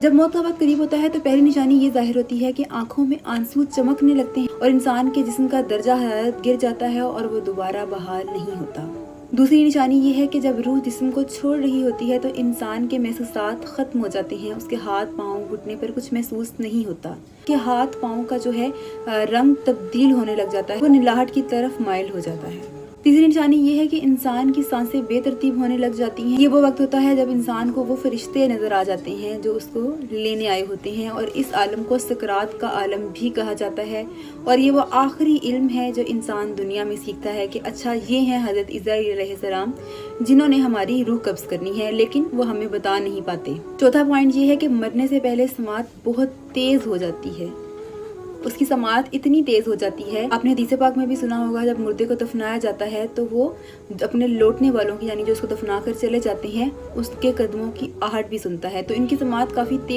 जब मौत का वक्त करीब होता है तो पहली निशानी ये ज़ाहिर होती है कि आंखों में आंसू चमकने लगते हैं और इंसान के जिस्म का दर्जा हरारत गिर जाता है और वो दोबारा बहाल नहीं होता। दूसरी निशानी ये है कि जब रूह जिस्म को छोड़ रही होती है तो इंसान के महसूसात ख़त्म हो जाते हैं। उसके हाथ पाँव घुटने पर कुछ महसूस नहीं होता कि हाथ पाँव का जो है रंग तब्दील होने लग जाता है, वो नीलाहट की तरफ माइल हो जाता है। तीसरी निशानी ये है कि इंसान की सांसें बेतरतीब होने लग जाती हैं। ये वो वक्त होता है जब इंसान को वो फरिश्ते नजर आ जाते हैं जो उसको लेने आए होते हैं और इस आलम को सकरात का आलम भी कहा जाता है। और ये वो आखिरी इल्म है जो इंसान दुनिया में सीखता है कि अच्छा ये हैं हज़रत इज़राइल अलैहिस्सलाम जिन्होंने हमारी रूह कब्ज़ करनी है, लेकिन वो हमें बता नहीं पाते। चौथा पॉइंट ये है कि मरने से पहले समात बहुत तेज़ हो जाती है। उसकी समात इतनी तेज हो जाती है, आपने हदीस पाक में भी सुना होगा, जब मुर्दे को दफनाया जाता है तो वो अपने लौटने वालों की यानी जो उसको दफना कर चले जाते हैं उसके कदमों की आहट भी सुनता है। तो इनकी समात काफी तेज